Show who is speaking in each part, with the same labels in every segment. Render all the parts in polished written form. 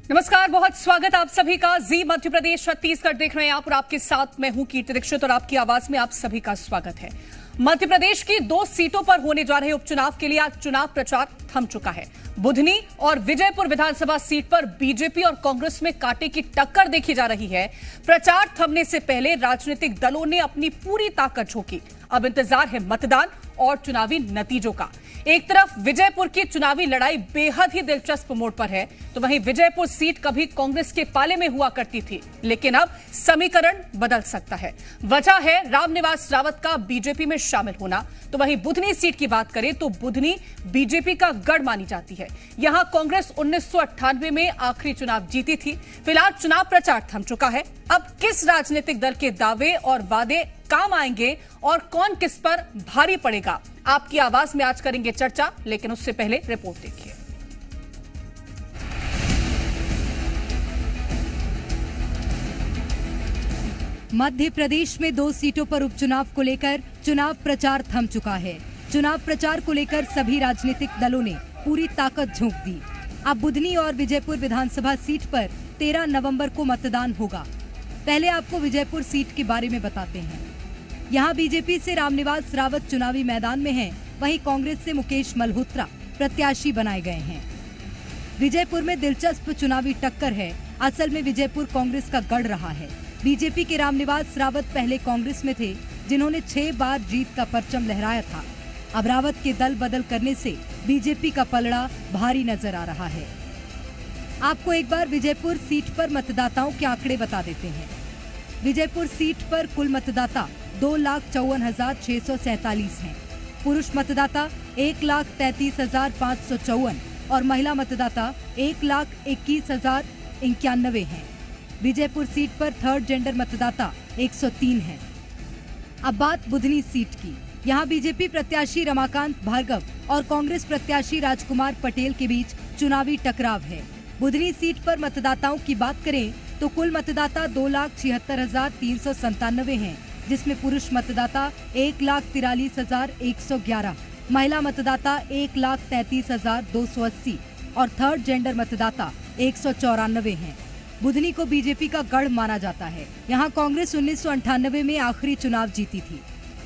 Speaker 1: नमस्कार, बहुत स्वागत आप सभी का। जी मध्य प्रदेश छत्तीसगढ़ देख रहे हैं आप और आपके साथ मैं हूं कीर्ति दीक्षित और आपकी आवाज में आप सभी का स्वागत है। मध्य प्रदेश की 2 सीटों पर होने जा रहे उपचुनाव के लिए आज चुनाव प्रचार थम चुका है। बुधनी और विजयपुर विधानसभा सीट पर बीजेपी और कांग्रेस में कांटे की टक्कर देखी जा रही है। प्रचार थमने से पहले राजनीतिक दलों ने अपनी पूरी ताकत झोंकी। अब इंतजार है मतदान और चुनावी नतीजों का। एक तरफ विजयपुर की चुनावी लड़ाई बेहद ही दिलचस्प मोड़ पर है, तो वहीं विजयपुर सीट कभी कांग्रेस के पाले में हुआ करती थी, लेकिन अब समीकरण बदल सकता है। वजह है रामनिवास रावत का बीजेपी में शामिल होना। तो वहीं बुधनी सीट की बात करें तो बुधनी बीजेपी का गढ़ मानी जाती है। यहां कांग्रेस 1998 में आखिरी चुनाव जीती थी। फिलहाल चुनाव प्रचार थम चुका है। अब किस राजनीतिक दल के दावे और वादे काम आएंगे और कौन किस पर भारी पड़ेगा, आपकी आवाज में आज करेंगे चर्चा, लेकिन उससे पहले रिपोर्ट देखिए।
Speaker 2: मध्य प्रदेश में 2 सीटों पर उपचुनाव को लेकर चुनाव प्रचार थम चुका है। चुनाव प्रचार को लेकर सभी राजनीतिक दलों ने पूरी ताकत झोंक दी। अब बुधनी और विजयपुर विधानसभा सीट पर 13 नवंबर को मतदान होगा। पहले आपको विजयपुर सीट के बारे में बताते हैं। यहाँ बीजेपी से रामनिवास रावत चुनावी मैदान में हैं, वहीं कांग्रेस से मुकेश मल्होत्रा प्रत्याशी बनाए गए हैं। विजयपुर में दिलचस्प चुनावी टक्कर है। असल में विजयपुर कांग्रेस का गढ़ रहा है। बीजेपी के रामनिवास रावत पहले कांग्रेस में थे, जिन्होंने 6 बार जीत का परचम लहराया था। अब रावत के दल बदल करने से बीजेपी का पलड़ा भारी नजर आ रहा है। आपको एक बार विजयपुर सीट पर मतदाताओं के आंकड़े बता देते हैं। विजयपुर सीट पर कुल मतदाता 2,54,647 हैं। पुरुष मतदाता 1,33,554 और महिला मतदाता 1,21,091 हैं। विजयपुर सीट पर थर्ड जेंडर मतदाता 103 हैं। अब बात बुधनी सीट की। यहाँ बीजेपी प्रत्याशी रमाकांत भार्गव और कांग्रेस प्रत्याशी राजकुमार पटेल के बीच चुनावी टकराव है। बुधनी सीट पर मतदाताओं की बात करें तो कुल मतदाता 2,76,397 हैं, जिसमें पुरुष मतदाता 1,43,111, महिला मतदाता 1,33,280 और थर्ड जेंडर मतदाता 194 हैं। बुधनी को बीजेपी का गढ़ माना जाता है। यहाँ कांग्रेस 1998 में आखिरी चुनाव जीती थी।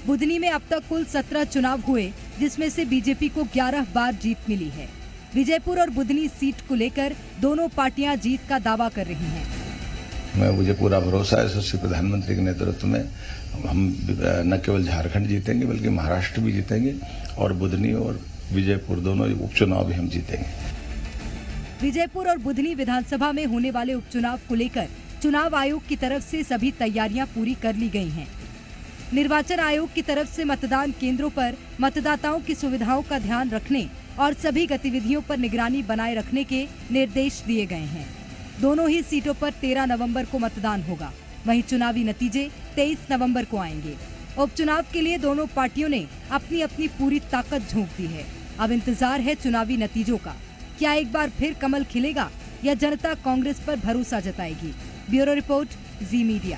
Speaker 2: बुधनी में अब तक कुल 17 चुनाव हुए, जिसमें से बीजेपी को 11 बार जीत मिली है। विजयपुर और बुधनी सीट को लेकर दोनों पार्टियां जीत का दावा कर रही हैं।
Speaker 3: मुझे पूरा भरोसा है यशस्वी प्रधानमंत्री के नेतृत्व में हम न केवल झारखंड जीतेंगे बल्कि महाराष्ट्र भी जीतेंगे और बुधनी और विजयपुर दोनों उपचुनाव भी हम जीतेंगे।
Speaker 2: विजयपुर और बुधनी विधानसभा में होने वाले उपचुनाव को लेकर चुनाव आयोग की तरफ से सभी तैयारियां पूरी कर ली गई हैं। निर्वाचन आयोग की तरफ से मतदान केंद्रों पर मतदाताओं की सुविधाओं का ध्यान रखने और सभी गतिविधियों पर निगरानी बनाए रखने के निर्देश दिए गए हैं। दोनों ही सीटों पर 13 नवंबर को मतदान होगा। वहीं चुनावी नतीजे 23 नवंबर को आएंगे। उपचुनाव के लिए दोनों पार्टियों ने अपनी अपनी पूरी ताकत झोंक दी है। अब इंतजार है चुनावी नतीजों का। क्या एक बार फिर कमल खिलेगा या जनता कांग्रेस पर भरोसा जताएगी? ब्यूरो रिपोर्ट, जी मीडिया।